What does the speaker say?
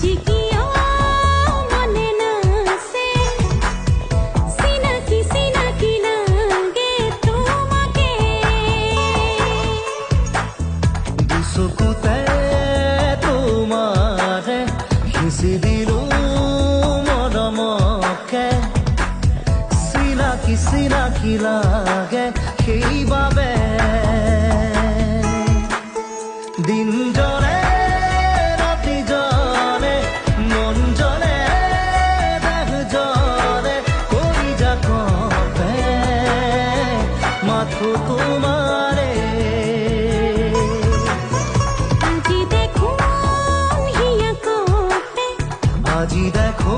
আজি কিয় মনে নাছে চিনাকি চিনাকি লাগে তোমাকে দুচকুতে তোমাৰে সিঁচি দিলো মৰমকে চিনাকি চিনাকি লাগে সেইবাবে দিন জলে ৰাতি জলে মন জলে দেহ জলে কৰি যা কপে মাথো তোমাৰে আজি দেখোন হিয়া কোপে আজি দেখো